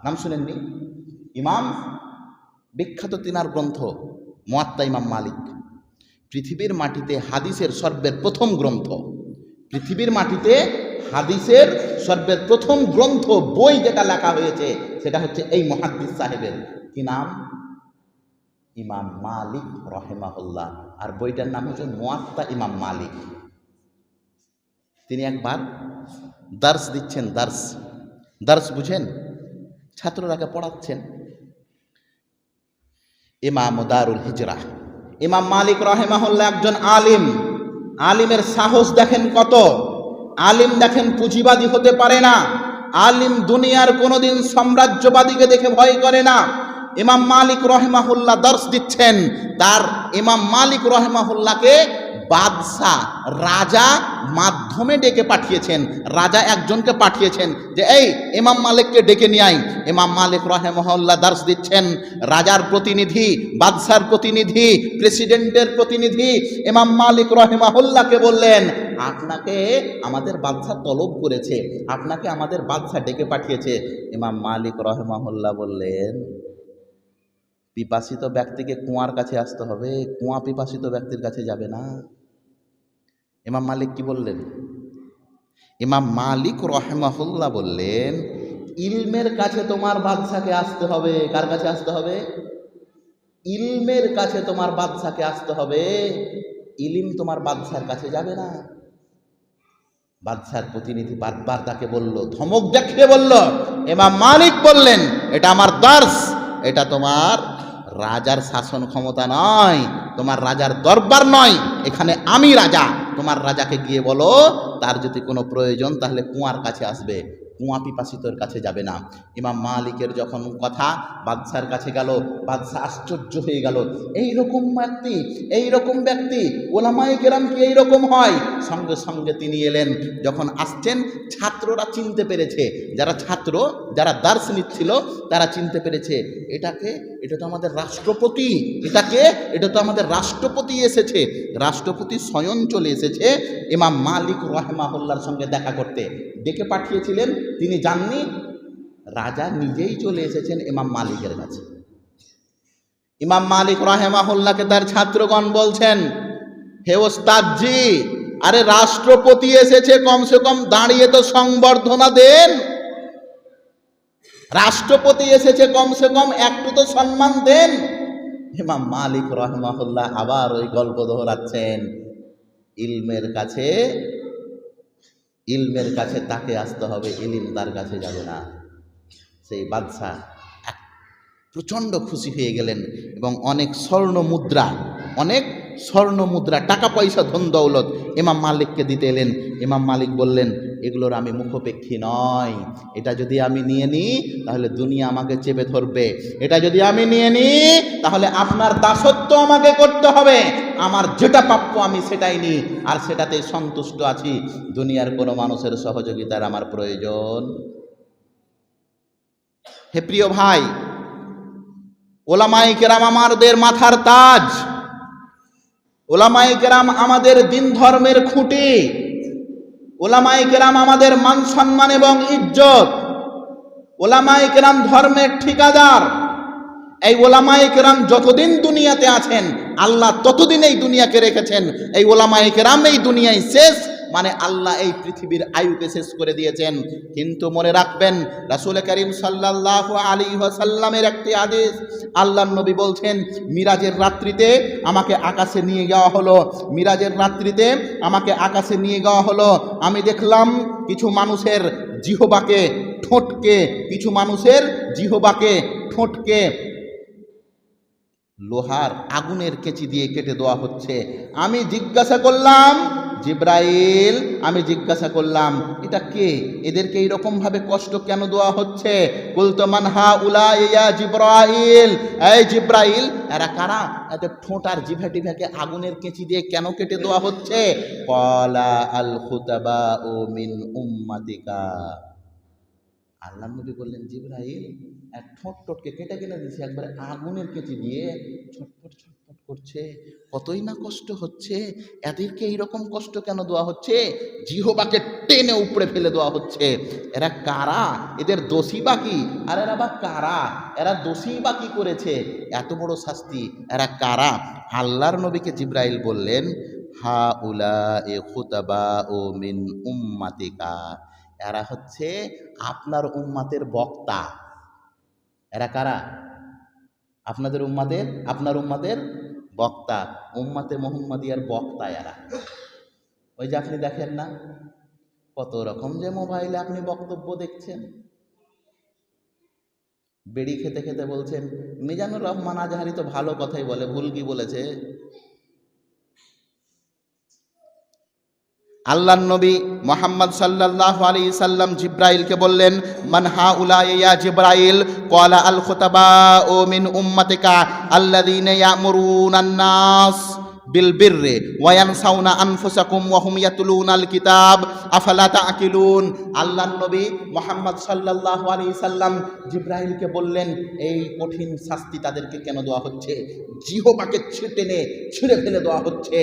নাম শুনেননি? ইমাম, বিখ্যাত তিনার গ্রন্থ মুয়াত্তা ইমাম মালিক। পৃথিবীর মাটিতে হাদিসের সর্বের প্রথম গ্রন্থ, পৃথিবীর মাটিতে হাদিসের সর্বের প্রথম গ্রন্থ, বই যেটা লেখা হয়েছে সেটা হচ্ছে এই মুহাদ্দিস সাহেবের। কি নাম? ইমাম মালিক রহেমাহুল্লাহ। আর বইটার নাম হচ্ছে মুয়াত্তা ইমাম মালিক। তিনি একবার দার্স দিচ্ছেন, দার্স বুঝেন? ছাত্ররাকে পড়াচ্ছেন। ইমাম দারুল হিজরা ইমাম মালিক রহেমাহুল্লাহ একজন আলিম। আলিমের সাহস দেখেন কত! আলিম দেখেন পুঁজিবাদী হতে পারে না। আলিম দুনিয়ার কোনোদিন সাম্রাজ্যবাদীকে দেখে ভয় করে না। ইমাম মালিক রহেমাহুল্লাহ দর্শ দিচ্ছেন। তার ইমাম মালিক রহেমাহুল্লাহকে বাদশাহ, রাজা মাধ্যমে ডেকে পাঠিয়েছেন। রাজা একজনকে পাঠিয়েছেন যে এই ইমাম মালিককে ডেকে নিয়ে আই। ইমাম মালিক রহেমাহুল্লাহ দর্শ দিচ্ছেন। রাজার প্রতিনিধি, বাদশার প্রতিনিধি, প্রেসিডেন্টের প্রতিনিধি ইমাম মালিক রহেমাহুল্লাহকে বললেন, আপনাকে আমাদের বাদশা তলব করেছে, আপনাকে আমাদের বাদশা ডেকে পাঠিয়েছে। ইমাম মালিক রহেমাহুল্লাহ বললেন, পিপাসিত ব্যক্তিকে কুয়ার কাছে আসতে হবে, কুয়া পিপাসিত ব্যক্তির কাছে যাবে না। ইমাম মালিক কি বললেন? ইমাম মালিক রহমাহুল্লাহ বললেন, ইলমের কাছে তোমার বাদশাকে আসতে হবে। কার কাছে আসতে হবে? ইলমের কাছে তোমার বাদশাকে আসতে হবে। ইলিম তোমার বাদশার কাছে যাবে না। বাদশার প্রতিনিধি বারবার তাকে বলল, ধমক দেখিয়ে বলল। ইমাম মালিক বললেন, এটা আমার দার্স, এটা তোমার রাজার শাসন ক্ষমতা নয়, তোমার রাজার দরবার নয়, এখানে আমি রাজা। তোমার রাজাকে গিয়ে বলো তার যদি কোনো প্রয়োজন তাহলে কুয়ার কাছে আসবে, কুয়া পিপাসিতর কাছে যাবে না। ইমাম মালিকের যখন কথা বাদশার কাছে গেল, বাদশা আশ্চর্য হয়ে গেল। এইরকম ব্যক্তি ওলামায়ে কেরাম কি এইরকম হয়? সঙ্গে সঙ্গে তিনি এলেন। যখন আসছেন ছাত্ররা চিনতে পেরেছে, যারা দার্স নিচ্ছিল তারা চিনতে পেরেছে, এটা তো আমাদের রাষ্ট্রপতি। এটা তো আমাদের রাষ্ট্রপতি এসেছে। রাষ্ট্রপতি স্বয়ং চলে এসেছে ইমাম মালিক রহমাহুল্লাহর সঙ্গে দেখা করতে। ডেকে পাঠিয়েছিলেন, তিনি যাননি, রাজা নিজেই চলে এসেছেন ইমাম মালিকের কাছে। ইমাম মালিক রহমাহুল্লাহকে তার ছাত্রগণ বলছেন, হে ওস্তাদজি, আরে রাষ্ট্রপতি এসেছে, কমসে কম দাঁড়িয়ে তো সংবর্ধনা দেন। রাষ্ট্রপতি এসেছে, কমসে কম একটু তো সম্মান দেন। ইমাম মালিক রহমাহুল্লাহ আবার ওই গল্প দোহরাচ্ছেন, ইলমের কাছে তাকে আসতে হবে, ইলম তার কাছে যাবে না। সেই বাদশাহ প্রচণ্ড খুশি হয়ে গেলেন এবং অনেক স্বর্ণ মুদ্রা, টাকা পয়সা, ধন দৌলত ইমাম মালিককে দিতে এলেন। ইমাম মালিক বললেন, এগুলোর আমি মুখপেক্ষী নয়। এটা যদি আমি নিয়ে নিই তাহলে দুনিয়া আমাকে চেপে ধরবে। এটা যদি আমি নিয়ে নিই তাহলে আপনার দাসত্ব আমাকে করতে হবে। আমার যেটা প্রাপ্য আমি সেটাই নিই, আর সেটাতে সন্তুষ্ট আছি। দুনিয়ার কোনো মানুষের সহযোগিতার আমার প্রয়োজন। হে প্রিয় ভাই, ওলামায়ে কেরাম আমাদের মাথার তাজ, ওলামায়ে কেরাম আমাদের দিন ধর্মের খুঁটি, ওলামায়ে কেরাম আমাদের মান সম্মান এবং ইজ্জত, ওলামায়ে কেরাম ধর্মের ঠিকাদার। এই ওলামায়ে কেরাম যতদিন দুনিয়াতে আছেন আল্লাহ ততদিন এই দুনিয়াকে রেখেছেন। এই ওলামায়ে কেরাম এই দুনিয়ায় শেষ মানে আল্লাহ এই পৃথিবীর আয়ুকে শেষ করে দিয়েছেন। কিন্তু মনে রাখবেন, রাসূল করিম সাল্লাল্লাহু আলাইহি ওয়াসাল্লামের একটি হাদিস, আল্লাহর নবী বলছেন, মিরাজের রাত্রিতে আমাকে আকাশে নিয়ে যাওয়া হলো। মিরাজের রাত্রিতে আমাকে আকাশে নিয়ে যাওয়া হলো। আমি দেখলাম কিছু মানুষের জিহ্বাকে ঠোঁটকে লোহার আগুনের কেচি দিয়ে কেটে দেওয়া হচ্ছে। আমি জিজ্ঞাসা করলাম, এটা কে? এদেরকে এইরকম ভাবে কষ্ট কেন দেওয়া হচ্ছে? কুলতু মান হাউলা ইয়া জিবরাইল, এই জিবরাইল, এরা কারা? এত ঠোঁট আর জিভা টিভাকে আগুনের কেচি দিয়ে কেন কেটে দেওয়া হচ্ছে? ক্বালা আল খুতাবাউ মিন উম্মাতিকা। আল্লাহ নবী বললেন, জিবরাইল, ঠোঁটকে কেটে দিয়েছে একবারে আগুনের কেচি দিয়ে, ছটফট করছে, কতই না কষ্ট হচ্ছে। এদেরকে এইরকম কষ্ট কেন দেওয়া হচ্ছে? জিহ্বাকে টেনে উপড়ে ফেলে দেওয়া হচ্ছে। এরা কারা? এদের দোষী বা কি? আর এরা বা কারা? এরা দোষী বা কি করেছে? এত বড় শাস্তি এরা কারা? আল্লাহর নবীকে জিবরাইল বললেন, হা উলা এ খুতাবা ও মিন উম্মাতিকা, এরা হচ্ছে আপনার উম্মাতের বক্তা। এরা কারা? আপনাদের উম্মাতের, আপনার উম্মাতের বক্তা। উম্মাতে মুহাম্মাদিয়ার বক্তা এরা। ওই যে আপনি দেখেন না কত রকম যে মোবাইলে আপনি বক্তব্য দেখছেন। বেড়ি খেতে খেতে বলছেন মিজানুর রহমান আজহারি তো ভালো কথাই বলে, ভুল কি বলেছে? আল্লাহর নবী মুহাম্মদ সাল্লাল্লাহু আলাইহি সাল্লাম জিব্রাইলকে বললেন, মান হাউলা ইয়া জিব্রাইল? ক্বালা আল খুতাবাউ মিন উম্মাতিকা আল্লাযীনা ইয়ামুরুনান নাস বিল বিররি ওয়া ইয়ানসাউনা আনফুসাকুম ওয়া হুম ইয়াতলুনাল কিতাব আফালা তাআকিলুন। আল্লাহর নবী মুহাম্মদ সাল্লাল্লাহু আলাইহি সাল্লাম জিব্রাইলকে বললেন, এই কঠিন শাস্তি তাদেরকে কেন দেওয়া হচ্ছে? জিহ্বাকে ছিঁড়ে ফেলে দেওয়া হচ্ছে,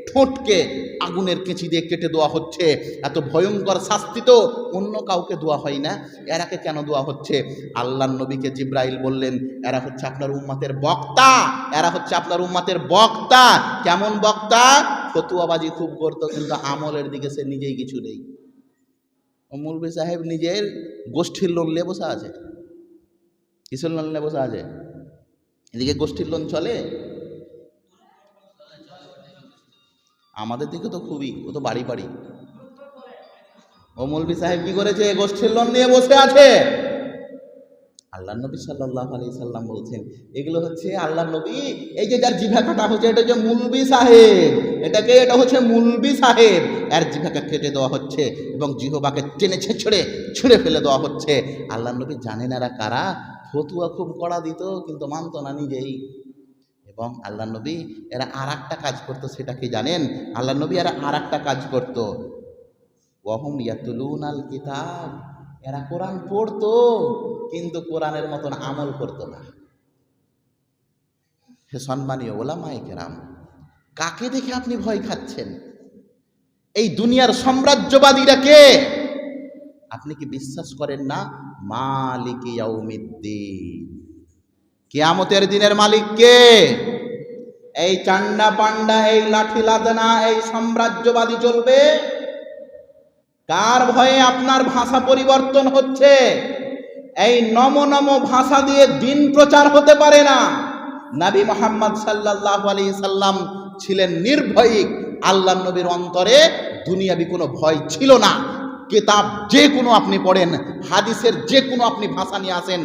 ঠোঁটকে আগুনের কেঁচি দিয়ে কেটে দেওয়া হচ্ছে। এত ভয়ঙ্কর শাস্তি তো অন্য কাউকে দেওয়া হয় না, এরাকে কেন দেওয়া হচ্ছে? আল্লাহর নবীকে জিব্রাইল বললেন, এরা হচ্ছে আপনার উম্মতের বক্তা, এরা হচ্ছে আপনার উম্মতের বক্তা। কেমন বক্তা? ফতুয়াবাজি খুব করতো, কিন্তু আমলের দিকে সে নিজেই কিছু নেই। মৌলভী সাহেব নিজের গোষ্ঠীর লোন নিয়ে বসে আছে। কিসের লোন নিয়ে বসে আছে? এদিকে গোষ্ঠীর লোন চলে, আমাদের দিকে তো খুবই, ও তো বাড়ি বাড়ি। ও মৌলভী সাহেব কি করেছে? গোষ্ঠীর লোন নিয়ে বসে আছে। আল্লাহ নবী সাল্লাল্লাহু আলাইহি সাল্লাম বলছেন, এগুলো হচ্ছে আল্লাহ নবী, এই যে যার জিভা কাটা হচ্ছে এটা হচ্ছে মৌলভী সাহেব, এটা হচ্ছে মৌলভী সাহেব, এর জিভাকে কেটে দেওয়া হচ্ছে এবং জিহ্বাকে টেনে ছুঁড়ে ফেলে দেওয়া হচ্ছে। আল্লাহ নবী জানেন এরা কারা। ফতুয়া খুব কড়া দিত, কিন্তু মানত না নিজেই। এবং আল্লাহ নবী এরা আর একটা কাজ করতো, সেটা কি জানেন? আল্লাহ নবী এরা আর একটা কাজ করতো, ওয়াহুম ইয়াতুলুনাল কিতাব, এরা কোরআন পড়তো কিন্তু কোরআনের মতন আমল করতো না। হে সম্মানীয় ওলামায়ে কেরাম, কাকে দেখে আপনি ভয় খাচ্ছেন? এই দুনিয়ার সাম্রাজ্যবাদীরা কে? আপনি কি বিশ্বাস করেন না মালিক ইয়াউমিদ্দিন, কিয়ামতের দিনের মালিক কে? এই চান্ডা পান্ডা, এই লাঠি লাদনা, এই সাম্রাজ্যবাদী চলবে? কার ভয়ে আপনার ভাষা পরিবর্তন হচ্ছে? এই নম ভাষা দিয়ে দিন প্রচার হতে পারে না। নবী মুহাম্মদ সাল্লাল্লাহু আলাইহি সাল্লাম ছিলেন নির্ভয়ী। আল্লাহর নবীর অন্তরে দুনিয়াবি কোনো ভয় ছিল না। কিতাব যে কোনো আপনি পড়েন, হাদিসের যে কোনো আপনি ভাষা নিয়ে আসেন,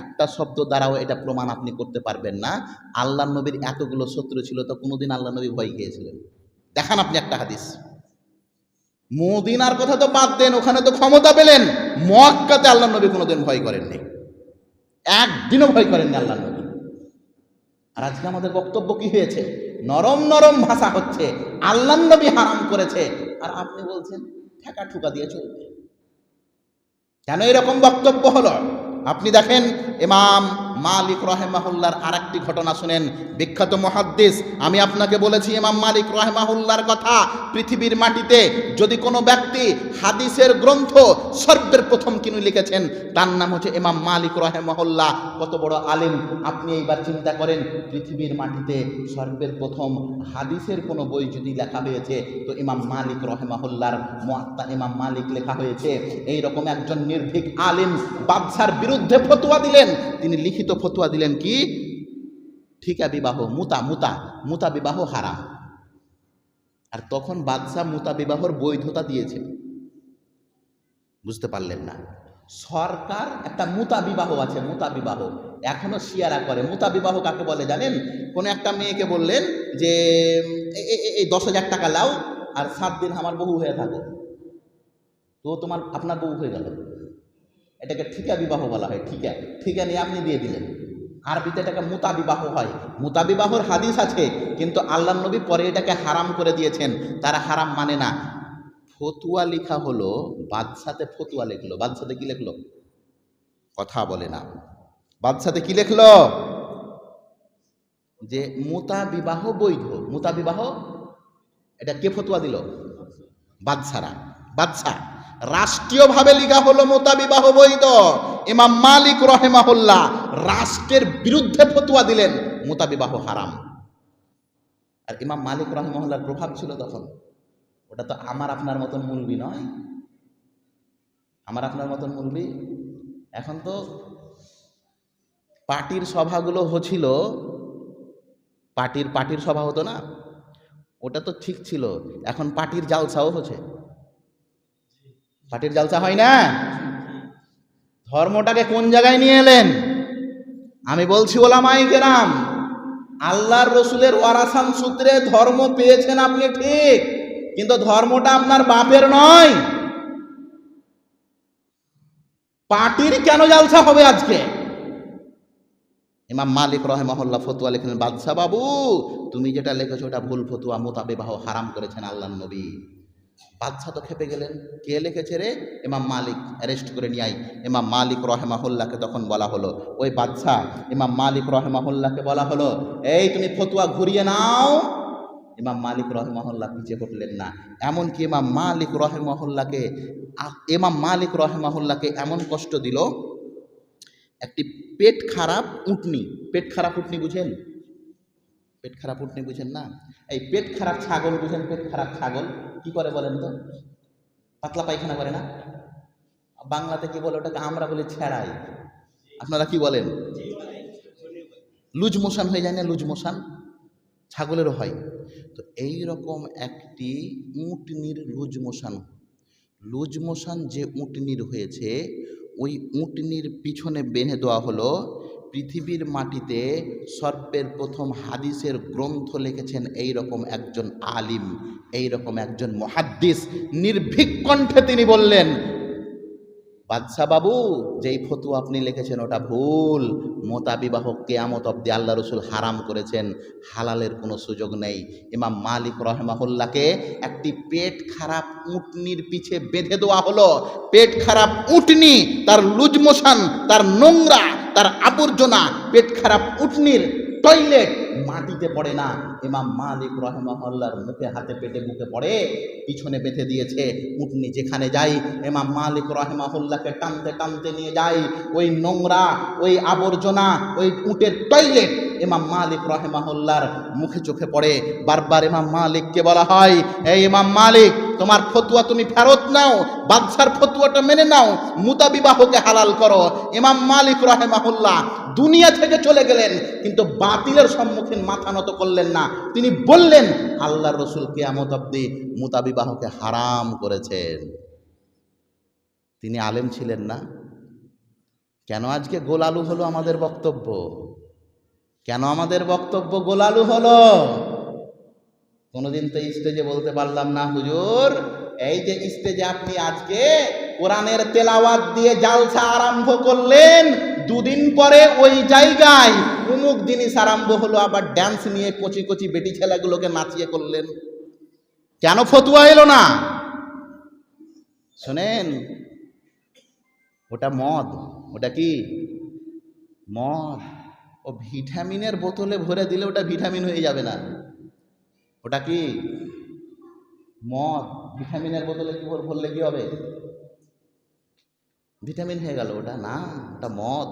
একটা শব্দ দ্বারাও এটা প্রমাণ আপনি করতে পারবেন না আল্লাহর নবীর এতগুলো শত্রু ছিল তো কোনোদিন আল্লাহ নবী ভয় খেয়েছিলেন? দেখান আপনি একটা হাদিস। মদিনার কথা তো বাদ দেন, ওখানে তো ক্ষমতা পেলেন। মক্কাতে আল্লাহ নবী কোনোদিন ভয় করেননি, একদিনও ভয় করেননি আল্লাহ নবী। আর আজকে আমাদের বক্তব্য কি হয়েছে? নরম ভাষা হচ্ছে, আল্লাহ নবী হারাম করেছে, আর আপনি বলছেন ঠেকা ঠুকা দিয়ে চলবে। কেন এরকম বক্তব্য হলো? আপনি দেখেন ইমাম মালিক রাহিমাহুল্লাহর আরেকটি ঘটনা শুনেন। বিখ্যাত মুহাদ্দিস, আমি আপনাকে বলেছি ইমাম মালিক রাহিমাহুল্লাহর কথা। পৃথিবীর মাটিতে যদি কোনো ব্যক্তি হাদিসের গ্রন্থ সর্বের প্রথম কিনে লিখেছেন, তার নাম হচ্ছে ইমাম মালিক রাহিমাহুল্লাহ। কত বড় আলেম আপনি এইবার চিন্তা করেন। পৃথিবীর মাটিতে সর্বের প্রথম হাদিসের কোনো বই যদি লেখা হয়েছে তো ইমাম মালিক রাহিমাহুল্লাহর মুয়াত্তা ইমাম মালিক লেখা হয়েছে। এইরকম একজন নির্ভীক আলেম বাদশার বিরুদ্ধে ফতোয়া দিলেন। তিনি লিখিত ফতোয়া দিলেন কি? ঠিকা বিবাহ, মুতা বিবাহ হারাম। আর তখন বাদশাহ মুতা বিবাহর বৈধতা দিয়েছে। বুঝতে পারলেন না? সরকার একটা মুতা বিবাহ আছে, মুতা বিবাহ এখনো শিয়ারা করে। মুতা বিবাহ কাকে বলে জানেন? কোন একটা মেয়েকে বললেন যে এই 10,000 টাকা লাও আর 7 দিন আমার বউ হয়ে থাকো, তো আপনার বউ হয়ে গেল। এটাকে ঠিকা বিবাহ বলা হয়। ঠিকা নিয়ে আপনি দিয়ে দিলেন। আরবিতে এটাকে মুতা বিবাহ হয়। মুতা বিবাহর হাদিস আছে, কিন্তু আল্লাহর নবী পরে এটাকে হারাম করে দিয়েছেন। তারা হারাম মানে না। ফতুয়া লেখা হলো, বাদশাতে ফতুয়া লিখলো। বাদশাতে কি লিখলো? কথা বলে না। বাদশাতে কি লিখলো? যে মুতা বিবাহ বৈধ। মুতা বিবাহ এটা কে ফতোয়া দিল? বাদশারা। বাদশা রাষ্ট্রীয়ভাবে লিখা হলো মুতা বিবাহ বৈধ। ইমাম মালিক রহেমাহুল্লাহ রাষ্ট্রের বিরুদ্ধে ফতোয়া দিলেন মুতা বিবাহ হারাম। আর ইমাম মালিক রহেমাহুল্লাহর প্রভাব ছিল তখন। ওটা তো আমার আপনার মতন মুলবি নয়, আমার আপনার মতন মুলবি। এখন তো পার্টির সভাগুলো হচ্ছিল, পার্টির সভা হতো না, ওটা তো ঠিক ছিল। এখন পার্টির জালসাও হচ্ছে। পার্টির জালসা হয় না? ধর্মটাকে কোন জায়গায় নিয়ে এলেন? আমি বলছি ওলামায়ে কেরাম, আল্লাহর রসুলের ওয়ারাসান সূত্রে ধর্ম পেয়েছেন আপনি ঠিক, কিন্তু ধর্মটা আপনার বাপের নয়। পার্টির কেন জালসা হবে আজকে? ইমাম মালিক রহেমাহুল্লাহ ফতোয়া লিখলেন, বাদশাহ বাবু তুমি যেটা লিখেছো ওটা ভুল ফতোয়া, মুতা বিবাহ হারাম করেছেন আল্লাহর নবী। বাদশাহ তো খেপে গেলেন, কে লিখেছে রে? ইমাম মালিক। অ্যারেস্ট করে নিয়ে আই। ইমাম মালিক রহেমাহুল্লাহকে তখন বলা হলো, ওই বাদশাহ ইমাম মালিক রহেমাহুল্লাহকে বলা হলো, এই তুমি ফতোয়া ঘুরিয়ে নাও। ইমাম মালিক রহেমাহুল্লাহ পিছিয়ে হটলেন না। এমনকি ইমাম মালিক রহেমাহুল্লাহকে এমন কষ্ট দিল, একটি পেট খারাপ উটনি, পেট খারাপ উটনি বুঝেন? পেট খারাপ উটনি বুঝেন না? এই পেট খারাপ ছাগল বুঝেন? পেট খারাপ ছাগল কি করে বলেন তো? পাতলা পায়খানা করে না? বাংলাতে কি বলে ওটাকে? আমরা বলি ছেড়াই, আপনারা কি বলেন? লুজ মোশন হয়ে যায় না? লুজ মোশন ছাগলেরও হয়। তো এই রকম একটি উটনির লুজ মোশন যে উটনির হয়েছে, ওই উটনির পিছনে বেঁধে দেওয়া হলো, পৃথিবীর মাটিতে সর্পের প্রথম হাদিসের গ্রন্থ লিখেছেন এই রকম একজন আলিম, এই রকম একজন মুহাদ্দিস। নির্ভীক কণ্ঠে তিনি বললেন, বাদশাহ বাবু যেই ফতোয়া আপনি লিখেছেন ওটা ভুল। মুতা বিবাহ কিয়ামত অবধি আল্লাহ রসুল হারাম করেছেন, হালালের কোনো সুযোগ নেই। ইমাম মালিক রহেমাহুল্লাহকে একটি পেট খারাপ উটনির পিছে বেঁধে দেওয়া হলো। পেট খারাপ উটনি, তার লুজ মোশন, তার নোংরা, তার আবর্জনা, পেট খারাপ উটনির টয়লেট মাটিতে পড়ে না, ইমাম মালিক রহেমাহুল্লাহর মুখে, হাতে, পেটে, বুকে পড়ে, পিছনে বেঁধে দিয়েছে। উটনি যেখানে যাই ইমাম মালিক রহেমাহুল্লাহকে টানতে টানতে নিয়ে যায়। ওই নোংরা, ওই আবর্জনা, ওই উটের টয়লেট ইমাম মালিক রহেমাহুল্লাহর মুখে চোখে পড়ে। বারবার ইমাম মালিককে বলা হয়, এই ইমাম মালিক তোমার ফতোয়া তুমি ফেরত নাও, বাদশার ফতোয়াটা মেনে নাও, মুতা বিবাহকে হালাল করো। ইমাম মালিক রহেমাহুল্লাহ দুনিয়া থেকে চলে গেলেন, কিন্তু বাতিলের সম্মুখীন মাথা নত করলেন না। তিনি বললেন আল্লাহর রসুল কিয়ামত অবধি মুতা বিবাহকে হারাম করেছেন। তিনি আলেম ছিলেন না? কেন আজকে গোলালু হলো আমাদের বক্তব্য? কেন আমাদের বক্তব্য গোলালু হলো? কোনোদিন তো স্টেজে বলতে পারলাম না, হুজুর এই যে স্টেজে আপনি আজকে কোরআনের তেলাওয়াত দিয়ে জালসা আরম্ভ করলেন, দুদিন পরে ওই জায়গায় অমুক জিনিস আরম্ভ হলো, আবার ড্যান্স নিয়ে কচি কচি বেটি ছেলেগুলোকে নাচিয়ে করলেন। কেন ফতোয়া এলো না? শোনেন, ওটা মদ। ওটা কি? মদ। ও ভিটামিনের বোতলে ভরে দিলে ওটা ভিটামিন হয়ে যাবে না। ওটা কি? মদ। ভিটামিনের বোতলে কি ভরলে কি হবে? ভিটামিন হয়ে গেল? ওটা না, ওটা মদ।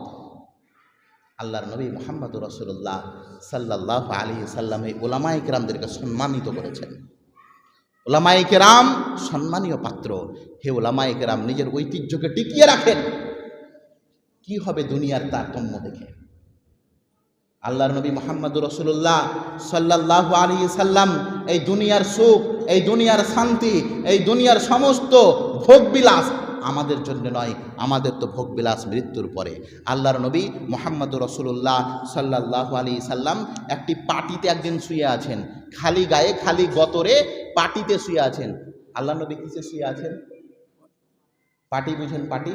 আল্লাহর নবী মুহাম্মদুর রাসূলুল্লাহ সাল্লাল্লাহু আলাইহি সাল্লাম এই উলামায়ে কেরামদেরকে সম্মানিত করেছেন। উলামায়ে কেরাম সম্মানীয় পাত্র। হে উলামায়ে কেরাম নিজের ঐতিহ্যকে টিকিয়ে রাখেন। কি হবে দুনিয়ার তারতম্য দেখে? আল্লাহর নবী মুহাম্মদুর রাসূলুল্লাহ সাল্লাল্লাহু আলাইহি সাল্লাম এই দুনিয়ার সুখ, এই দুনিয়ার শান্তি, এই দুনিয়ার সমস্ত ভোগবিলাস আমাদের জন্য নয়, আমাদের তো ভোগবিলাস মৃত্যুর পরে। আল্লাহর নবী মুহাম্মদুর রাসূলুল্লাহ সাল্লাল্লাহু আলাইহি সাল্লাম একটি পাটিতে একদিন শুয়ে আছেন, খালি গায়ে, খালি গতরে পাটিতে শুয়ে আছেন। আল্লাহর নবী কিসে শুয়ে আছেন? পাটি বুঝেন? পাটি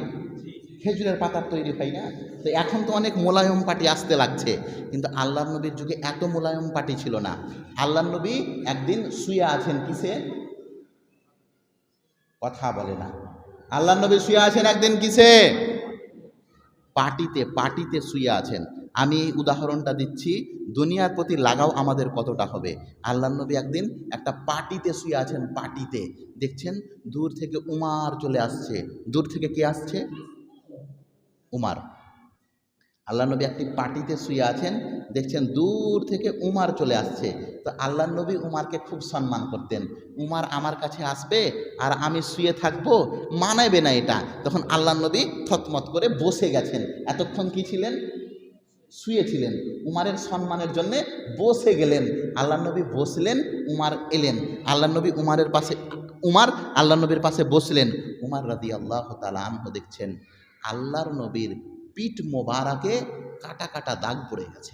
খেজুরের পাতার তৈরি হয় না? তো এখন তো অনেক মোলায়ম পাটি আসতে লাগছে, কিন্তু আল্লাহর নবীর যুগে এত মোলায়ম পাটি ছিল না। আল্লাহর নবী একদিন শুয়ে আছেন কিসে? কথা বলে না। আল্লাহর নবী শুয়ে আছেন একদিন কিসে? পাটিতে। পাটিতে শুয়ে আছেন। আমি উদাহরণটা দিচ্ছি, দুনিয়ার প্রতি লাগাও আমাদের কতটা হবে। আল্লাহ নবী একদিন একটা পার্টিতে শুয়ে আছেন, পার্টিতে দেখছেন দূর থেকে উমার চলে আসছে। দূর থেকে কে আসছে? উমার। আল্লাহ নবী একটি পার্টিতে শুয়ে আছেন, দেখছেন দূর থেকে উমার চলে আসছে। তো আল্লাহ নবী উমারকে খুব সম্মান করতেন। উমার আমার কাছে আসবে আর আমি শুয়ে থাকবো, মানাবে না এটা। তখন আল্লাহ নবী থতমত করে বসে গেছেন। এতক্ষণ কি ছিলেন? শুয়েছিলেন। উমারের সম্মানের জন্য বসে গেলেন। আল্লাহ নবী বসলেন, উমার এলেন। আল্লাহ নবী উমারের পাশে, উমার আল্লাহ নবীর পাশে বসলেন। উমার রাদিয়াল্লাহু তাআলা আনহু দেখছেন আল্লাহর নবীর পিঠ মোবারকে কাটা কাটা দাগ পড়ে গেছে।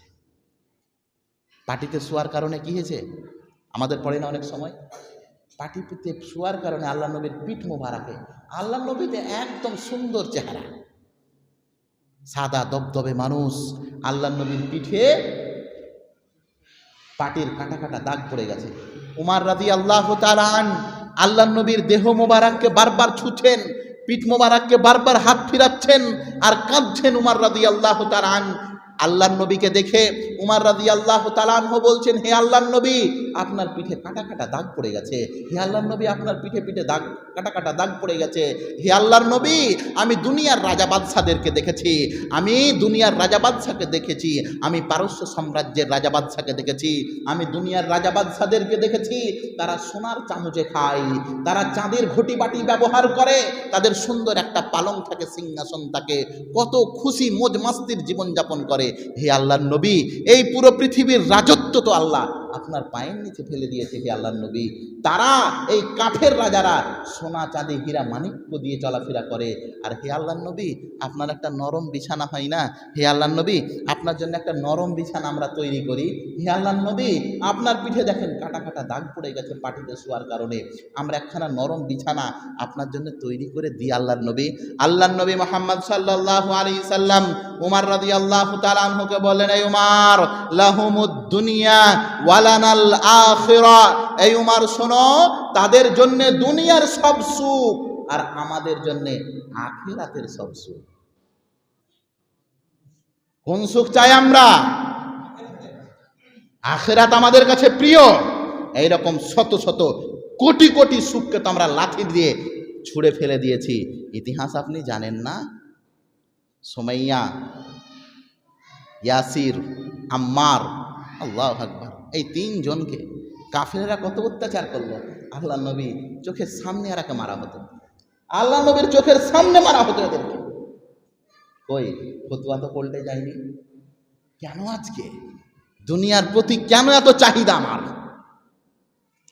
পাটিতে শোয়ার কারণে কি হয়েছে? আমাদের পড়ে না অনেক সময়, পাটিতে শোয়ার কারণে আল্লাহ নবীর পিঠ মোবারকে, আল্লাহ নবীতে একদম সুন্দর চেহারা, সাদা দবদবে মানুষ, আল্লাহ নবীর পিঠে পাটির কাটা কাটা দাগ পড়ে গেছে। উমার রাদিয়াল্লাহু তাআলা আল্লাহ নবীর দেহ মোবারককে বারবার ছুঁছেন, পিঠ মোবারককে বারবার হাত ফিরাচ্ছেন আর কাঁদছেন উমার রাদিয়াল্লাহু তাআলা। আল্লাহর নবীকে দেখে উমার রাদিয়াল্লাহু তাআলা আনহু বলছেন, হে আল্লাহর নবী, আপনার পিঠে কাটা কাটা দাগ পড়ে গেছে। হে আল্লাহর নবী, আপনার পিঠে পিঠে দাগ কাটা কাটা দাগ পড়ে গেছে। হে আল্লাহর নবী, আমি দুনিয়ার রাজা বাদশাদেরকে দেখেছি, আমি দুনিয়ার রাজা বাদশাকে দেখেছি, আমি পারস্য সাম্রাজ্যের রাজা বাদশাকে দেখেছি, আমি দুনিয়ার রাজা বাদশাদেরকে দেখেছি। তারা সোনার চামচে খায়, তারা চাঁদের ঘটি বাটি ব্যবহার করে, তাদের সুন্দর একটা পালং থাকে, সিংহাসন থাকে, কত খুশি মজ মাস্তির জীবনযাপন করে। হে আল্লাহর নবী, এই পুরো পৃথিবীর রাজত্ব তো আল্লাহ আপনার পায়ের নিচে ফেলে দিয়েছে। হে আল্লাহর নবী, তারা এই কাফের রাজারা সোনা চাঁদি হীরা মানিক্য দিয়ে চলাফেরা করে, আর হে আল্লাহর নবী, আপনার একটা নরম বিছানা হয় না? হে আল্লাহর নবী, আপনার জন্য একটা নরম বিছানা আমরা তৈরি করি। হে আল্লাহর নবী, আপনার পিঠে দেখেন কাটা কাটা দাগ পড়ে গেছে পাটিতে শোয়ার কারণে, আমরা একখানা নরম বিছানা আপনার জন্য তৈরি করে দিই। আল্লাহর নবী, আল্লাহর নবী মুহাম্মদ সাল্লাল্লাহু আলাইহি সাল্লাম উমর রাদিয়াল্লাহু তাআলা আনহুকে বললেন, এই উমর, লাহুমুদ দুনিয়া ওয়ালানাল আখিরাহ। এই উমর শোনো, তাদের জন্য দুনিয়ার সব সুখ আর আমাদের জন্য আখিরাতের সব সুখ। কোন সুখ চাই আমরা? আখিরাত আমাদের কাছে প্রিয়। এইরকম শত শত কোটি কোটি সুখকে তো আমরা লাথি দিয়ে ছুঁড়ে ফেলে দিয়েছি। ইতিহাস আপনি জানেন না? সুমাইয়া, ইয়াসির, আম্মার, আল্লাহু আকবার, এই তিনজনকে কাফেররা কত অত্যাচার করলো। আল্লাহ নবী চোখের সামনে এরাকে মারা হতো, আল্লাহ নবীর চোখের সামনে মারা হতো এদেরকে। কই ফতুয়া তো পাল্টে যায়নি। কেন আজকে দুনিয়ার প্রতি কেন এত চাহিদা আমার?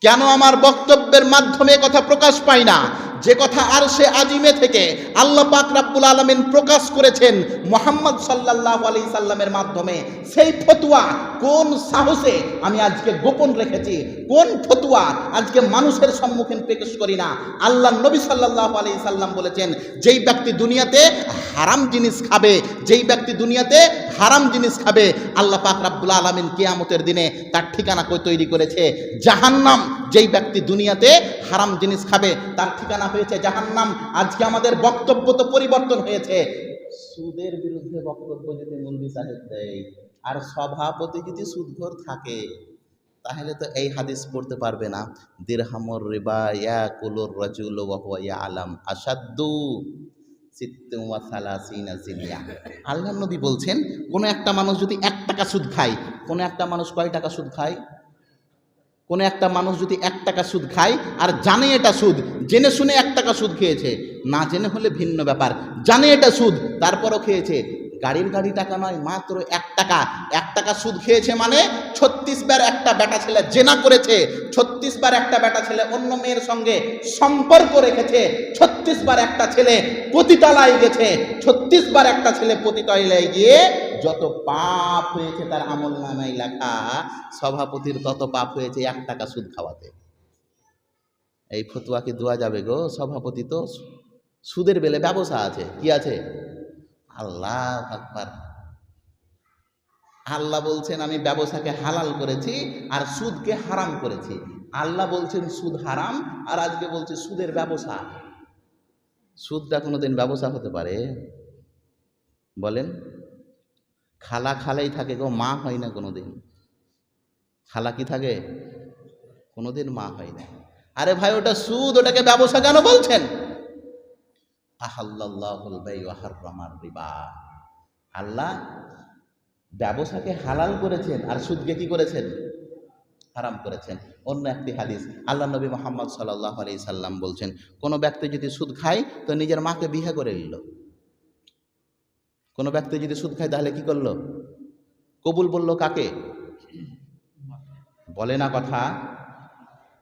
কেন আমার বক্তব্যের মাধ্যমে কথা প্রকাশ পায় না? যে কথা আরশে আজিমে থেকে আল্লাহ পাক রব্বুল আলামিন প্রকাশ করেছেন মুহাম্মদ সাল্লাল্লাহু আলাইহি সাল্লামের মাধ্যমে, সেই ফতোয়া কোন সাহসে আমি আজকে গোপন রেখেছি? কোন ফতোয়া আজকে মানুষের সম্মুখীন পেশ করি না? আল্লাহ নবী সাল্লাল্লাহু আলাইহি সাল্লাম বলেছেন, যেই ব্যক্তি দুনিয়াতে হারাম জিনিস খাবে, যেই ব্যক্তি দুনিয়াতে হারাম জিনিস খাবে, আল্লাহ পাক রব্বুল আলামিন কিয়ামতের দিনে তার ঠিকানা কই তৈরি করেছে? জাহান্নাম। যেই ব্যক্তি দুনিয়াতে হারাম জিনিস খাবে, তার ঠিকানা হয়েছে জাহান্নাম। আজকে আমাদের বক্তব্য তো পরিবর্তন হয়েছে। সুদের বিরুদ্ধে বক্তব্য যদি মৌলভী সাহেব দেয় আর সভাপতি যদি সুদখোর থাকে, তাহলে তো এই হাদিস পড়তে পারবে না, দিরহামুর রিবা ইয়াকুলুর রাজুল ওয়া হুয়া ইয়ালাম আশাদ্দু সিত্তুম ওয়া সালাসিনা জিনিয়া। আল্লাহর নবী বলছেন, কোন একটা মানুষ যদি 1 টাকা সুদ খায়, কোন একটা মানুষ কয় টাকা সুদ খায়? কোন একটা মানুষ যদি 1 টাকা সুদ খায় আর জানে এটা সুদ, জেনে শুনে 1 টাকা সুদ খেয়েছে, না জেনে হলে ভিন্ন ব্যাপার, জানে এটা সুদ তারপরও খেয়েছে, গাড়ির টাকা নয়, মাত্র 1 টাকা। 1 টাকা সুদ খেয়েছে মানে 36 বার একটা বেটা ছেলে জেনা করেছে, 36 বার একটা বেটা ছেলে অন্য মেয়ের সঙ্গে সম্পর্ক রেখেছে, 36 বার একটা ছেলে পতিতালয়ে গেছে, 36 বার একটা ছেলে পতিতালয়ে গিয়ে যত পাপ হয়েছে তার আমলনামায় লেখা, সভাপতির তত পাপ হয়েছে 1 টাকা সুদ খাওয়াতে। এই ফতোয়া কি দেওয়া যাবে গো? সভাপতি তো সুদের বেলে ব্যবসা আছে, কি আছে? আল্লাহু আকবার। আল্লাহ বলছেন আমি ব্যবসাকে হালাল করেছি আর সুদকে হারাম করেছি। আল্লাহ বলছেন সুদ হারাম, আর আজকে বলছে সুদের ব্যবসা। সুদটা কোনোদিন ব্যবসা হতে পারে? বলেন। খালা খালাই থাকে গো, মা হয় না কোনোদিন। খালা কি থাকে? কোনোদিন মা হয় না। আরে ভাই ওটা সুদ, ওটাকে ব্যবসা কেন বলছেন? আহাল্লাল্লাহুল বাই ওয়া হাররামার রিবা। আল্লাহ ব্যবসাকে হালাল করেছেন আর সুদকে কি করেছেন? হারাম করেছেন। অন্য একটি হাদিস আল্লাহ নবী মুহাম্মদ সাল্লাল্লাহু আলাইহি সাল্লাম বলছেন, কোনো ব্যক্তি যদি সুদ খায় তো নিজের মাকে বিয়ে করে নিল। কোনো ব্যক্তি যদি সুদ খায় তাহলে কি করলো? কবুল বললো কাকে? বলে না কথা।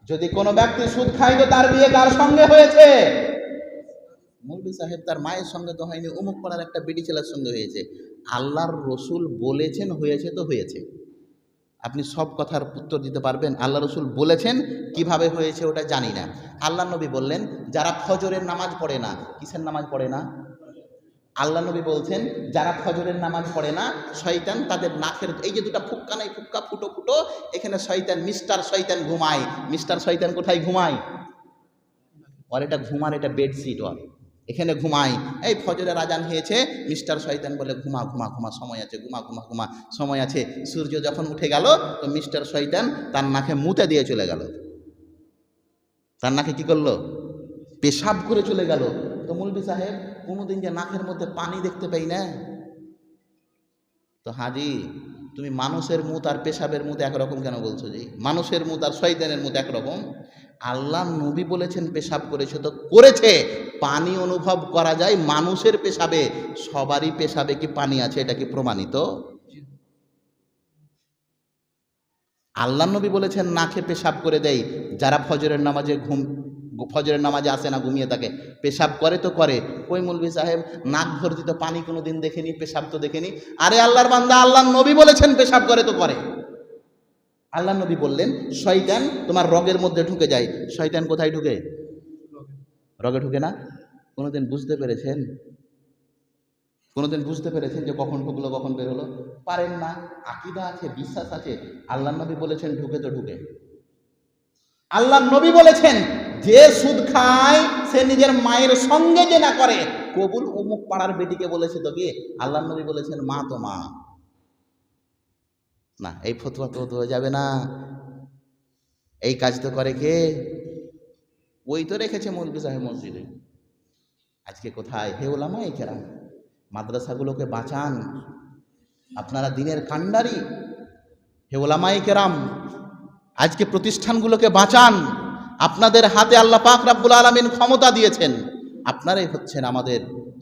যদি কোনো ব্যক্তি সুদ খায় তো তার বিয়ে কার সঙ্গে হয়েছে? মৌলভী সাহেব তার মায়ের সঙ্গে তো হয়নি, অমুক পাড়ার একটা বেটি ছেলের সঙ্গে হয়েছে। আল্লাহর রসুল বলেছেন হয়েছে তো হয়েছে। আপনি সব কথার উত্তর দিতে পারবেন? আল্লাহ রসুল বলেছেন, কিভাবে হয়েছে ওটা জানি না। আল্লাহ নবী বললেন যারা ফজরের নামাজ পড়ে না, কিসের নামাজ পড়ে না? আল্লাহ নবী বলছেন যারা ফজরের নামাজ পড়ে না, শয়তান তাদের নাকের এই যে দুটা ফুক্কা নাই, ফুক্কা ফুটো ফুটো, এখানে শয়তান, মিস্টার শয়তান ঘুমায়। মিস্টার শয়তান কোথায় ঘুমায়? আর এটা ঘুমার, এটা বেডশিট ওর, এখানে ঘুমাই। এই ফজরের আজান হয়েছে, মিস্টার শয়তান বলে ঘুমা ঘুমা ঘুমা, সময় আছে, ঘুমা ঘুমা ঘুমা, সময় আছে। সূর্য যখন উঠে গেল তো মিস্টার শয়তান তার নাকে মুতে দিয়ে চলে গেল। তার নাকে কি করলো? পেশাব করে চলে গেল। তো মৌলভী সাহেব কোনোদিন যে নাকের মধ্যে পানি দেখতে পাই না। তো হাজি, তুমি মানুষের মুত আর পেশাবের মুত একরকম কেন বলছো? যে মানুষের মুত আর শয়তানের মুত একরকম। আল্লাহ নবী বলেছেন পেশাব করেছে তো করেছে, পানি অনুভব করা যায় মানুষের পেশাবে। সবারই পেশাবে কি পানি আছে, এটা কি প্রমাণিত? আল্লাহ নবী বলেছেন নাকে পেশাব করে দেয় যারা ফজরের নামাজে আসে না, ঘুমিয়ে থাকে, পেশাব করে তো করে। ওই মৌলভী সাহেব নাক ভর্তি তো পানি কোনোদিন দেখেনি, পেশাব তো দেখেনি। আরে আল্লাহর বান্দা, আল্লাহ নবী বলেছেন পেশাব করে তো করে। আল্লাহ নবী বললেন শয়তান তোমার রগের মধ্যে ঢুকে যায়। শয়তান কোথায় ঢুকে? রগে ঢুকে না? কোনোদিন বুঝতে পেরেছেন? কোনোদিন বুঝতে পেরেছেন যে কখন ঢুকলো কখন বের হলো? পারেন না। আকীদা আছে, বিশ্বাস আছে। আল্লাহ নবী বলেছেন ঢুকে তো ঢুকে। আল্লাহ নবী বলেছেন যে সুদ খায় সে নিজের মায়ের সঙ্গে যে না করে কবুল অমুক পাড়ার বেটিকে বলেছে তো কি? আল্লাহ নবী বলেছেন মা তো মা না। এই ফতোয়া তো হয়ে যাবে না। এই কাজ তো করে কে? ওই তো রেখেছে মৌলভী সাহেব মসজিদে। আজকে কোথায়? হে ওলামায়ে কেরাম, মাদ্রাসাগুলোকে বাঁচান। আপনারা দিনের কান্ডারি। হে ওলামায়ে কেরাম, আজকে প্রতিষ্ঠানগুলোকে বাঁচান। আপনাদের হাতে আল্লাহ পাক রাব্বুল আলামিন ক্ষমতা দিয়েছেন, আপনারাই হচ্ছেন আমাদের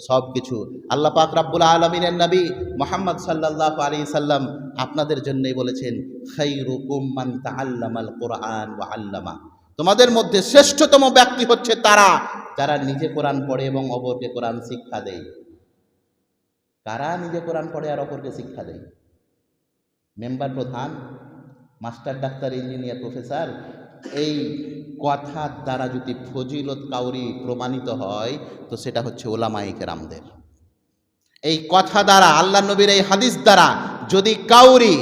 সব কিছু। আল্লাহ পাক রাব্বুল আলামিনের নবী মুহাম্মদ সাল্লাল্লাহু আলাইহি সাল্লাম আপনাদের জন্যই বলেছেন খায়রুকুম মান তাআল্লামাল কুরআন ওয়া আল্লামা। তোমাদের মধ্যে শ্রেষ্ঠতম ব্যক্তি হচ্ছে তারা যারা নিজে কোরআন পড়ে এবং অপরকে কোরআন শিক্ষা দেয়। কারা নিজে কোরআন পড়ে আর অপরকে শিক্ষা দেয়? মেম্বার প্রধান, মাস্টার, ডাক্তার, ইঞ্জিনিয়ার, প্রফেসর। এই কথার দ্বারা যদি ফজিলত কাউরি প্রমাণিত হয় তো সেটা হচ্ছে ওলামায়ে কেরামদের। এই কথা দ্বারা, আল্লাহ নবীর এই হাদিস দ্বারা যদি কাউরি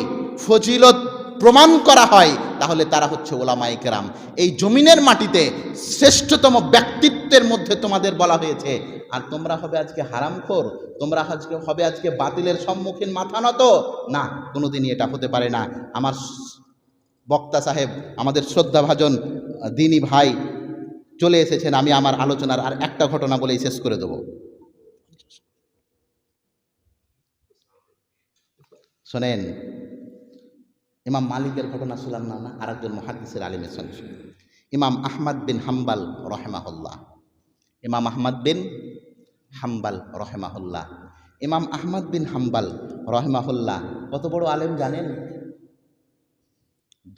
ফজিলত প্রমাণ করা হয় তাহলে তারা হচ্ছে ওলামায়ে কেরাম। এই জমিনের মাটিতে শ্রেষ্ঠতম ব্যক্তিত্বের মধ্যে তোমাদের বলা হয়েছে, আর তোমরা হবে আজকে হারামখোর, তোমরা হবে আজকে বাতিলের সম্মুখীন মাথা নত না। কোনোদিনই এটা হতে পারে না। আমার বক্তা সাহেব, আমাদের শ্রদ্ধাভাজন দিনী ভাই চলে এসেছেন। আমি আমার আলোচনার আর একটা ঘটনা বলেই শেষ করে দেব। শোনেন, ইমাম মালিকের ঘটনা শুনলাম না? আর একজন মুহাদ্দিসের আলিমের সঙ্গে, ইমাম আহমদ বিন হাম্বাল রহেমাহুল্লাহ। ইমাম আহমদ বিন হাম্বাল রহেমাহুল্লাহ। ইমাম আহমদ বিন হাম্বাল রহেমাহুল্লাহ কত বড় আলেম জানেন?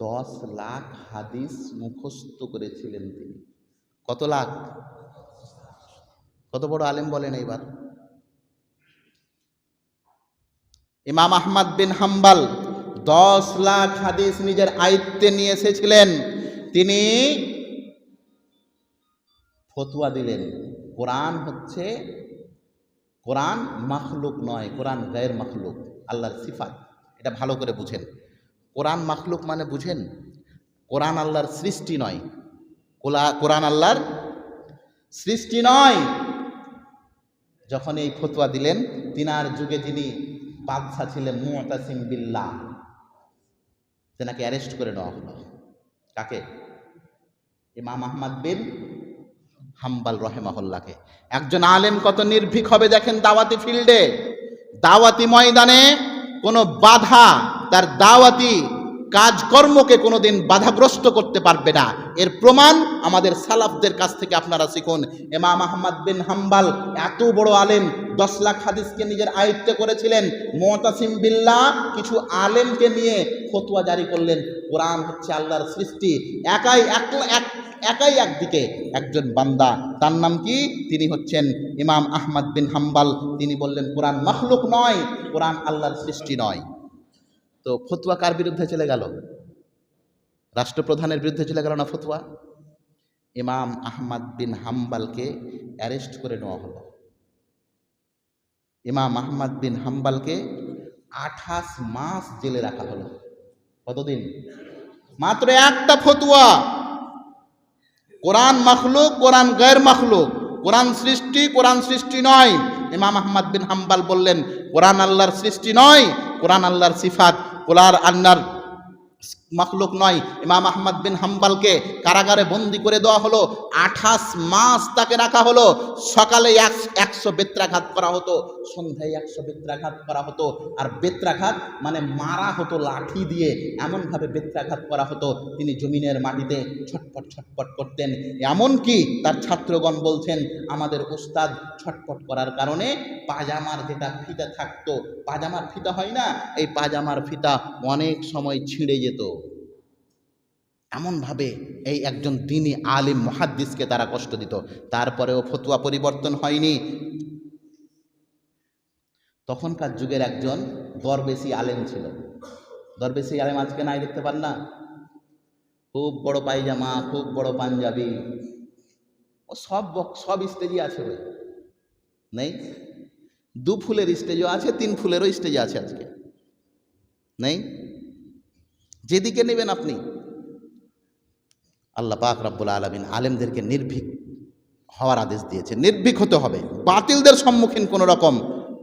10 লাখ হাদিস মুখস্থ করেছিলেন তিনি। কত লাখ? কত বড় আলেম বলেন এইবার? ইমাম আহমদ বিন হাম্বাল 10 লাখ হাদিস নিজের আয়ত্তে নিয়ে এসেছিলেন। তিনি ফতোয়া দিলেন কোরআন মাখলুক নয়, কোরআন গায়ের মাখলুক, আল্লাহর সিফাত। এটা ভালো করে বুঝেন। কোরআন মাখলুক মানে বুঝেন? কোরআন আল্লাহর সৃষ্টি নয়। কোরআন আল্লাহর সৃষ্টি নয়। যখন এই ফতোয়া দিলেন, তিনার যুগে যিনি বাদশা ছিলেন মুতাসিম বিল্লাহ, তেনাকে অ্যারেস্ট করে নেওয়া হলো। কাকে? ইমাম আহমদ বিন হাম্বাল রহেমাহুল্লাহকে। একজন আলেম কত নির্ভীক হবে দেখেন, দাওয়াতি ফিল্ডে, দাওয়াতি ময়দানে কোনো বাধা তার দাওয়াতি কাজকর্মকে কোনোদিন বাধাগ্রস্ত করতে পারবে না। এর প্রমাণ আমাদের সালাফদের কাছ থেকে আপনারা শিখুন। ইমাম আহমদ বিন হাম্বাল এত বড় আলেম, 10 লাখ হাদিসকে নিজের আয়ত্তে করেছিলেন। মুতাসিম বিল্লাহ কিছু আলেমকে নিয়ে ফতোয়া জারি করলেন, কোরআন হচ্ছে আল্লাহর সৃষ্টি। একাই একদিকে একজন বান্দা, তার নাম কি? তিনি হচ্ছেন ইমাম আহমদ বিন হাম্বাল। তিনি বললেন কোরআন মাখলুক নয়, কোরআন আল্লাহর সৃষ্টি নয়। তো ফতোয়া কার বিরুদ্ধে চলে গেল? রাষ্ট্রপ্রধানের বিরুদ্ধে চলে গেল না ফতোয়া? ইমাম আহমদ বিন হাম্বালকে অ্যারেস্ট করে নেওয়া হলো। ইমাম আহমদ বিন হাম্বালকে 28 মাস জেলে রাখা হলো। কতদিন? মাত্র একটা ফতোয়া, কোরআন মাখলুক, কোরআন গैर মাখলুক, কোরআন সৃষ্টি, কোরআন সৃষ্টি নয়। ইমাম আহমদ বিন হাম্বাল বললেন কোরআন আল্লাহর সৃষ্টি নয়, কোরআন আল্লাহর সিফাত, কোরআন আল্লাহর মাখলুক নয়। ইমাম আহমদ বিন হাম্বালকে কারাগারে বন্দি করে দেওয়া হলো। 28 মাস তাকে রাখা হলো। সকালে 100 বেত্রাঘাত করা হতো, সন্ধ্যায় 100 বেত্রাঘাত করা হতো। আর বেত্রাঘাত মানে মারা হতো লাঠি দিয়ে, এমনভাবে বেত্রাঘাত করা হতো তিনি জমিনের মাটিতে ছটপট ছটপট করতেন। এমনকি তার ছাত্রগণ বলছেন আমাদের উস্তাদ ছটপট করার কারণে পাজামার যেটা ফিতা থাকতো, পাজামার ফিতা হয় না, এই পাজামার ফিতা অনেক সময় ছিঁড়ে যেত। এমনভাবে এই একজন দ্বীনী আলিম মুহাদ্দিসকে তারা কষ্ট দিত। তারপরেও ফতোয়া পরিবর্তন হয়নি। তখনকার যুগের একজন দরবেশি আলেম ছিল। দরবেশি আলেম আজকে নাই, দেখতে পান না? খুব বড় পায়জামা, খুব বড় পাঞ্জাবি, ও সব স্টেজে আছে। ওই নেই? 2 ফুলের স্টেজও আছে, 3 ফুলেরও স্টেজে আছে আজকে, নেই? যেদিকে নেবেন আপনি। আল্লাহ পাক রব্বুল আলামিন আলেমদেরকে নির্ভীক হওয়ার আদেশ দিয়েছে। নির্ভীক হতে হবে, বাতিলদের সম্মুখীন কোনো রকম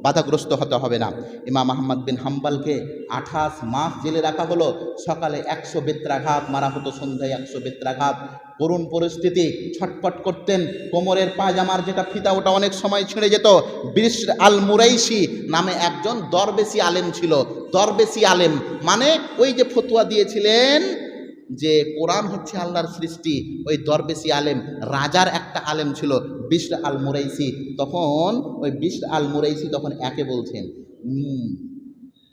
বাধাগ্রস্ত হতে হবে না। ইমাম আহমদ বিন হাম্বালকে 28 মাস জেলে রাখা হলো। সকালে 100 বেত্রাঘাত মারা হতো, সন্ধ্যায় 100 বেত্রাঘাত। করুণ পরিস্থিতি, ছটপট করতেন। কোমরের পায়জামার যেটা ফিতা ওটা অনেক সময় ছিঁড়ে যেত। বিশর আল মুরাইশি নামে একজন দরবেশি আলেম ছিল। দরবেশি আলেম মানে ওই যে ফতোয়া দিয়েছিলেন যে কোরআন হচ্ছে আল্লাহর সৃষ্টি, ওই দরবেশি আলেম, রাজার একটা আলেম ছিল বিশর আল মুরাইসি। তখন ওই বিশর আল মুরাইসি তখন একে বলছেন,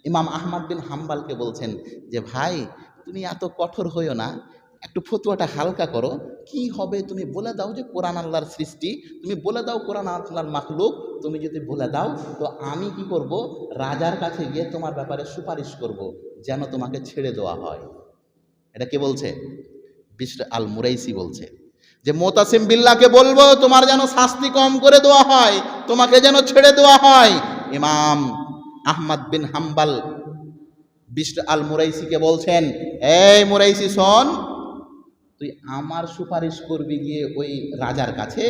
ইমাম আহমদ বিন হাম্বালকে বলছেন যে ভাই তুমি এত কঠোর হইও না, একটু ফতোয়াটা হালকা করো। কি হবে তুমি বলে দাও যে কোরআন আল্লাহর সৃষ্টি, তুমি বলে দাও কোরআন আল্লাহর মাখলুক। তুমি যদি বলে দাও তো আমি কি করব, রাজার কাছে গিয়ে তোমার ব্যাপারে সুপারিশ করব যেন তোমাকে ছেড়ে দেওয়া হয়। এটা কে বলছে? বিশর আল মুরাইসি বলছে যে মুতাসিম বিল্লাহকে বলবো তোমার যেন শাস্তি কম করে দেওয়া হয়, তোমাকে যেন ছেড়ে দেওয়া হয়। ইমাম আহমদ বিন হাম্বাল বিশর আল মুরাইসিকে বলছেন, এই মুরাইসি শোন, তুই আমার সুপারিশ করবি গিয়ে ওই রাজার কাছে?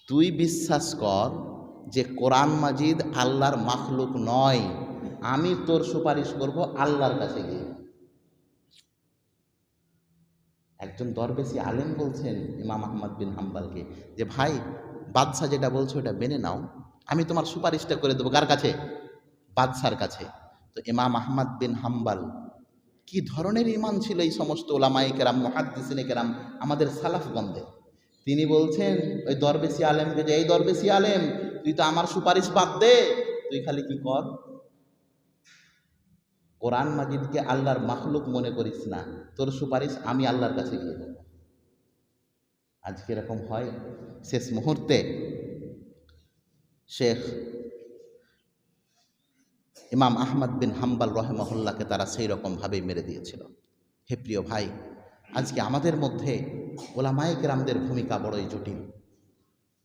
তুই বিশ্বাস কর যে কোরআন মাজিদ আল্লাহর মাখলুক নয়, আমি তোর সুপারিশ করব আল্লাহর কাছে গিয়ে। একজন দরবেশি আলেম বলছেন ইমাম আহমদ বিন হাম্বালকে যে ভাই বাদশা যেটা বলছো ওটা মেনে নাও, আমি তোমার সুপারিশটা করে দেবো। কার কাছে? বাদশার কাছে। তো ইমাম আহমদ বিন হাম্বাল কি ধরনের ঈমান ছিল এই সমস্ত ওলামায়ে কেরাম, মুহাদ্দিসিনে কেরাম, আমাদের সালাফগণদের। তিনি বলছেন ওই দরবেশি আলেমকে যে এই দরবেশি আলেম তুই তো আমার সুপারিশ বাদ দে, তুই খালি কি কর, কোরআন মাজিদকে আল্লাহর মাখলুক মনে করিস না, তোর সুপারিশ আমি আল্লাহর কাছে গিয়ে দেব। আজকে এরকম হয়? শেষ মুহূর্তে শেখ ইমাম আহমদ বিন হাম্বাল রহেমাহুল্লাহকে তারা সেই রকমভাবেই মেরে দিয়েছিল। হে প্রিয় ভাই, আজকে আমাদের মধ্যে ওলামায়ে কেরামদের ভূমিকা বড়ই জটিল।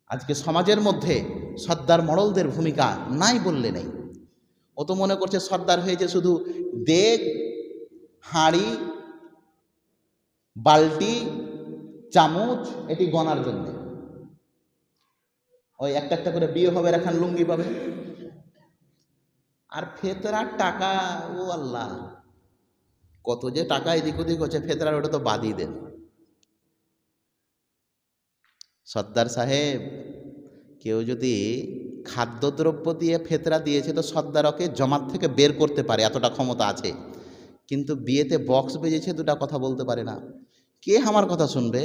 আজকে সমাজের মধ্যে সর্দার মডলদের ভূমিকা নাই বললে নেই। ও তো মনে করছে সর্দার হয়েছে শুধু দেগ, হাঁড়ি, বালতি, চামচ এটি গণার জন্য। ওই একটা একটা করে বিয়ে হবে, এখন লুঙ্গি পাবে। আর ফেতরার টাকা, ও আল্লাহ, কত যে টাকা এদিক ওদিক হচ্ছে ফেতরার, ওটা তো বাদই দেন। সর্দার সাহেব, কেউ যদি খাদ্যদ্রব্য দিয়ে ফেতরা দিয়েছে তো সর্দারকে জমাত থেকে বের করতে পারে, এতটা ক্ষমতা আছে। কিন্তু বিয়েতে বক্স বেজেছে, দুটা কথা বলতে পারে না। কে আমার কথা শুনবে?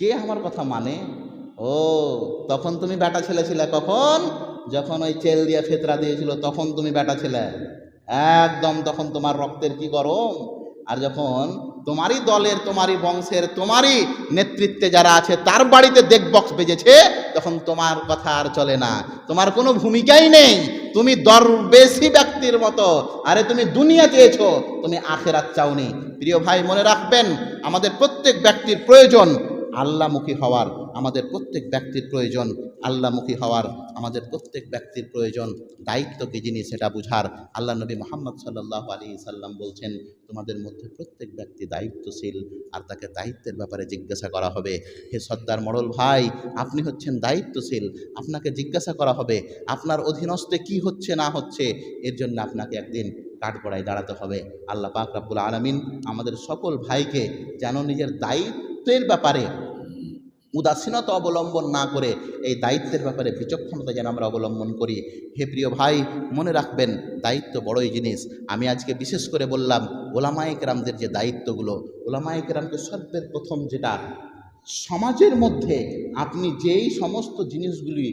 কে আমার কথা মানে? ও, তখন তুমি বেটা ছেলে ছিলে। কখন? যখন ওই চেল দিয়ে ফেতরা দিয়েছিল তখন তুমি বেটা ছিলে একদম, তখন তোমার রক্তের কি গরম। আর যখন তোমারই দলের, তোমারই বংশের, তোমারই নেতৃত্বে যারা আছে তার বাড়িতে দেখ বক্স বেজেছে, তখন তোমার কথা আর চলে না, তোমার কোনো ভূমিকাই নেই। তুমি দরবেশী ব্যক্তির মতো। আরে তুমি দুনিয়া চেয়েছো, তুমি আখেরাত চাওনি। প্রিয় ভাই, মনে রাখবেন, আমাদের প্রত্যেক ব্যক্তির প্রয়োজন আল্লাহমুখী হওয়ার। আমাদের প্রত্যেক ব্যক্তির প্রয়োজন আল্লাহমুখী হওয়ার। আমাদের প্রত্যেক ব্যক্তির প্রয়োজন দায়িত্ব কি জিনিস সেটা বুঝার। আল্লাহ নবী মুহাম্মদ সাল্লাল্লাহু আলাইহি সাল্লাম বলছেন, তোমাদের মধ্যে প্রত্যেক ব্যক্তি দায়িত্বশীল, আর তাকে দায়িত্বের ব্যাপারে জিজ্ঞাসা করা হবে। হে সর্দার মোড়ল ভাই, আপনি হচ্ছেন দায়িত্বশীল, আপনাকে জিজ্ঞাসা করা হবে আপনার অধীনস্থে কি হচ্ছে না হচ্ছে। এর জন্য আপনাকে একদিন কাঠগড়ায় দাঁড়াতে হবে। আল্লাহ পাক রব্বুল আলামিন আমাদের সকল ভাইকে যেন নিজের দায়িত্বের ব্যাপারে উদাসীনতা অবলম্বন না করে এই দায়িত্বের ব্যাপারে বিচক্ষণতা যেন আমরা অবলম্বন করি। হে প্রিয় ভাই, মনে রাখবেন, দায়িত্ব বড়ই জিনিস। আমি আজকে বিশেষ করে বললাম ওলামায়ে কেরামদের যে দায়িত্বগুলো, ওলামায়ে কেরামকে সর্বের প্রথম যেটা, সমাজের মধ্যে আপনি যেই সমস্ত জিনিসগুলি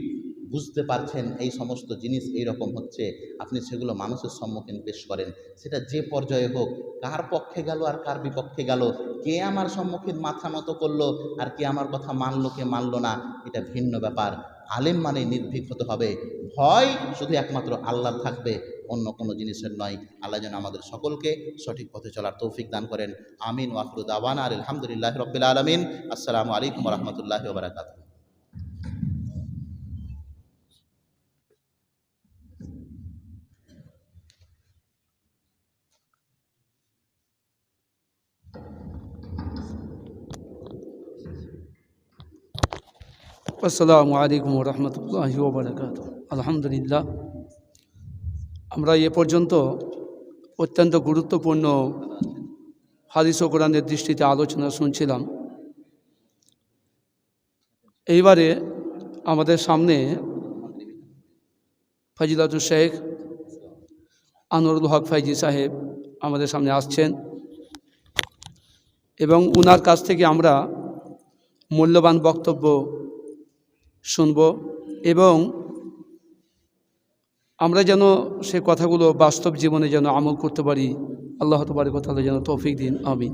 বুঝতে পারছেন এই সমস্ত জিনিস এইরকম হচ্ছে, আপনি সেগুলো মানুষের সম্মুখীন পেশ করেন। সেটা যে পর্যায়ে হোক, কার পক্ষে গেল আর কার বিপক্ষে গেল, কে আমার সম্মুখীন মাথা মতো করলো আর কে আমার কথা মানলো কে মানলো না, এটা ভিন্ন ব্যাপার। আলেম মানে নির্ভীক হতে হবে, ভয় শুধু একমাত্র আল্লাহর থাকবে, অন্য কোনো জিনিসের নয়। আল্লাহ যেন আমাদের সকলকে সঠিক পথে চলার তৌফিক দান করেন। আমিন। ওয়াখিরু দাওয়ানা আলহামদুলিল্লাহি রাব্বিল আলামিন। আসসালামু আলাইকুম ওয়া রাহমাতুল্লাহি ওয়া বারাকাতুহু। আসসালামু আলাইকুম রহমতুল্লাহি ওয়া বারাকাতুহু। আলহামদুলিল্লাহ, আমরা এ পর্যন্ত অত্যন্ত গুরুত্বপূর্ণ হাদিস ও কোরআনের দৃষ্টিতে আলোচনা শুনছিলাম। এইবারে আমাদের সামনে ফজিলাতুল শেখ আনোয়ারুল হক ফাইজি সাহেব আমাদের সামনে আসছেন এবং ওনার কাছ থেকে আমরা মূল্যবান বক্তব্য শুনব এবং আমরা যেন সে কথাগুলো বাস্তব জীবনে যেন আমল করতে পারি। আল্লাহ তাবারক ওয়া তাআলা যেন তৌফিক দিন। আমিন।